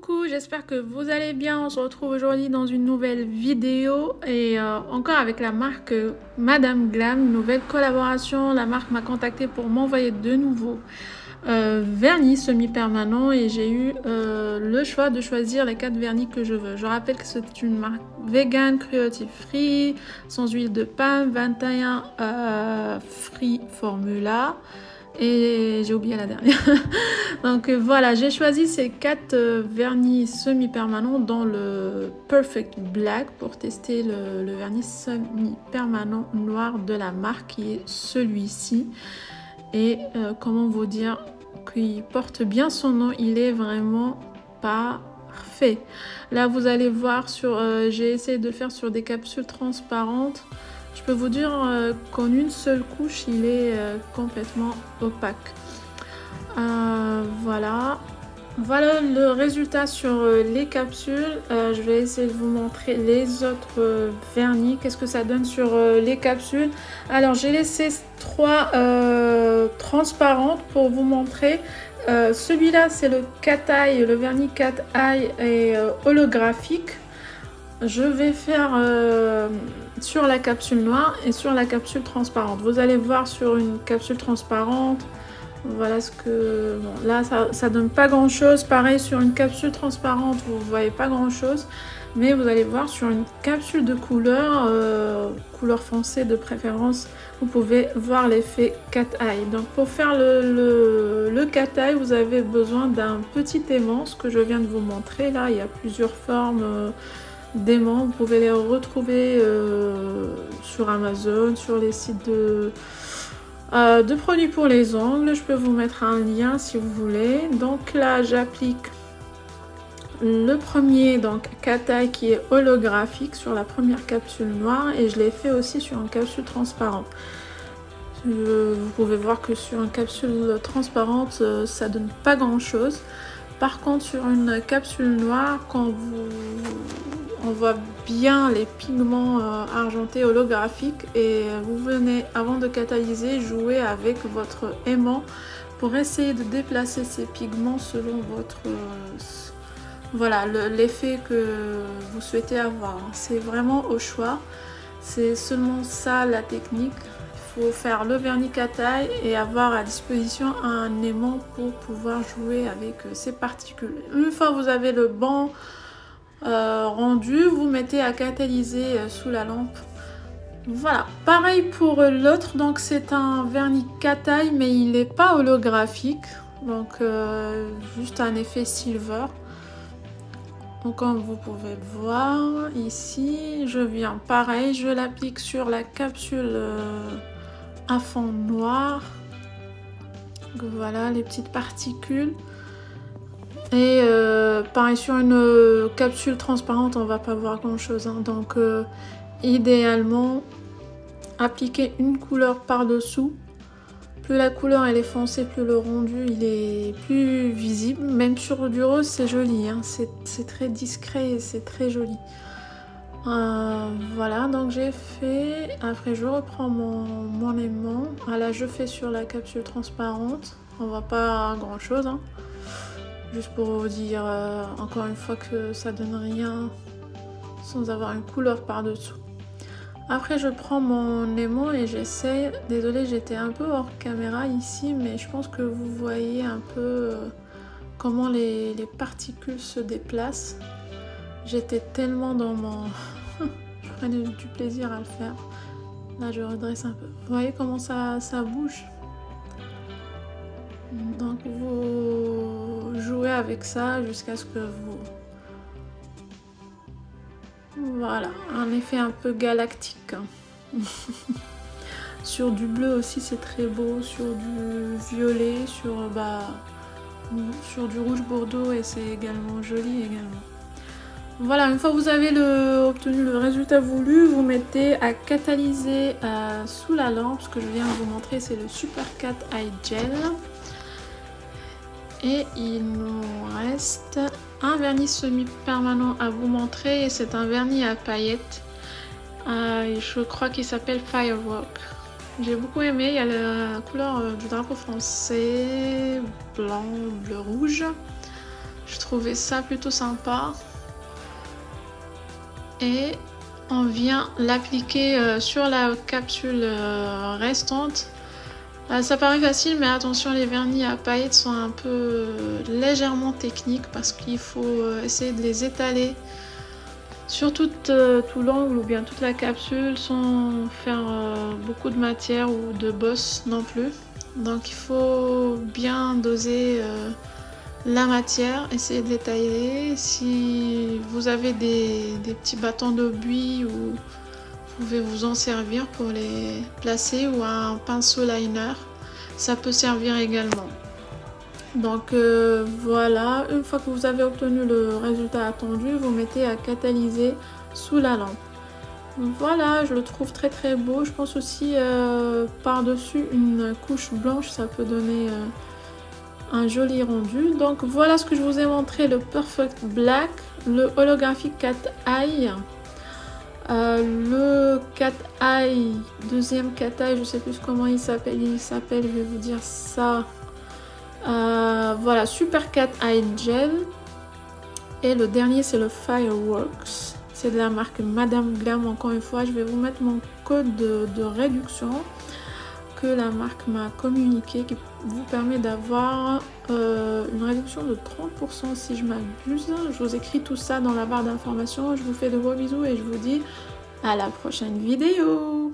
Coucou, j'espère que vous allez bien. On se retrouve aujourd'hui dans une nouvelle vidéo et encore avec la marque Madame Glam, nouvelle collaboration. La marque m'a contacté pour m'envoyer de nouveaux vernis semi-permanents et j'ai eu le choix de choisir les 4 vernis que je veux. Je rappelle que c'est une marque vegan, cruelty free, sans huile de palme, 21 free formula. Et j'ai oublié la dernière. Donc voilà, j'ai choisi ces 4 vernis semi-permanents dans le Perfect Black pour tester le vernis semi-permanent noir de la marque qui est celui-ci. Et comment vous dire qu'il porte bien son nom, il est vraiment parfait. Là vous allez voir sur, j'ai essayé de le faire sur des capsules transparentes. Je peux vous dire qu'en une seule couche, il est complètement opaque. Voilà. Voilà le résultat sur les capsules. Je vais essayer de vous montrer les autres vernis. Qu'est-ce que ça donne sur les capsules? Alors, j'ai laissé 3 transparentes pour vous montrer. Celui-là, c'est le Cat Eye, le vernis Cat Eye et holographique. Je vais faire sur la capsule noire et sur la capsule transparente. Vous allez voir sur une capsule transparente, voilà ce que... Bon, là, ça donne pas grand-chose. Pareil, sur une capsule transparente, vous voyez pas grand-chose. Mais vous allez voir sur une capsule de couleur, couleur foncée de préférence, vous pouvez voir l'effet Cat Eye. Donc pour faire le Cat Eye, vous avez besoin d'un petit aimant, ce que je viens de vous montrer. Là, il y a plusieurs formes d'aimants. Vous pouvez les retrouver sur Amazon, sur les sites de produits pour les ongles. Je peux vous mettre un lien si vous voulez. Donc là, j'applique le premier, donc Cat Eye, qui est holographique sur la première capsule noire, et je l'ai fait aussi sur une capsule transparente. Vous pouvez voir que sur une capsule transparente, ça donne pas grand chose. Par contre, sur une capsule noire, quand on voit bien les pigments argentés holographiques, et vous venez, avant de catalyser, jouer avec votre aimant pour essayer de déplacer ces pigments selon votre voilà, l'effet que vous souhaitez avoir. C'est vraiment au choix, c'est seulement ça la technique. Il faut faire le vernis Cat Eye et avoir à disposition un aimant pour pouvoir jouer avec ces particules. Une fois que vous avez le bon rendu, vous mettez à catalyser sous la lampe. Voilà, pareil pour l'autre. Donc c'est un vernis Cat Eye, mais il n'est pas holographique, donc juste un effet silver. Donc comme vous pouvez le voir ici, je viens pareil, je l'applique sur la capsule à fond noir. Donc voilà les petites particules. Et pareil sur une capsule transparente, on va pas voir grand chose, hein. Donc idéalement, appliquer une couleur par dessous. Plus la couleur elle est foncée, plus le rendu il est plus visible. Même sur du rose, c'est joli, hein. C'est très discret et c'est très joli. Voilà, donc j'ai fait. Après, je reprends mon aimant. Ah, là, je fais sur la capsule transparente. On voit pas grand chose, hein. Juste pour vous dire encore une fois que ça donne rien sans avoir une couleur par dessous. Après, je prends mon aimant et j'essaie. Désolée, j'étais un peu hors caméra ici, mais je pense que vous voyez un peu comment les particules se déplacent. J'étais tellement dans mon... je prenais du plaisir à le faire. Là, je redresse un peu. Vous voyez comment ça bouge? Donc, vous jouez avec ça jusqu'à ce que vous... Voilà, un effet un peu galactique. Sur du bleu aussi, c'est très beau. Sur du violet, sur du rouge bordeaux, et c'est également joli également. Voilà, une fois que vous avez obtenu le résultat voulu, vous mettez à catalyser sous la lampe. Ce que je viens de vous montrer, c'est le Super Cat Eye Gel. Et il nous reste un vernis semi-permanent à vous montrer, et c'est un vernis à paillettes. Je crois qu'il s'appelle Firework. J'ai beaucoup aimé, il y a la couleur du drapeau français, blanc, bleu, rouge. Je trouvais ça plutôt sympa. Et on vient l'appliquer sur la capsule restante. Ça paraît facile, mais attention, les vernis à paillettes sont un peu légèrement techniques parce qu'il faut essayer de les étaler sur tout l'angle ou bien toute la capsule sans faire beaucoup de matière ou de bosse non plus. Donc il faut bien doser la matière, essayer de l'étaler. Si vous avez des petits bâtons de buis, vous pouvez vous en servir pour les placer, ou un pinceau liner, ça peut servir également. Donc voilà, une fois que vous avez obtenu le résultat attendu, vous mettez à catalyser sous la lampe. Voilà, je le trouve très très beau. Je pense aussi par-dessus une couche blanche, ça peut donner un joli rendu. Donc voilà ce que je vous ai montré, le Perfect Black, le holographique Cat Eye, le Cat Eye, deuxième Cat Eye, je sais plus comment il s'appelle, je vais vous dire ça. Voilà, Super Cat Eye Gel. Et le dernier, c'est le Fireworks. C'est de la marque Madame Glam. Encore une fois, je vais vous mettre mon code de réduction que la marque m'a communiqué, qui vous permet d'avoir une réduction de 30% si je m'abuse. Je vous écris tout ça dans la barre d'informations. Je vous fais de gros bisous et je vous dis à la prochaine vidéo.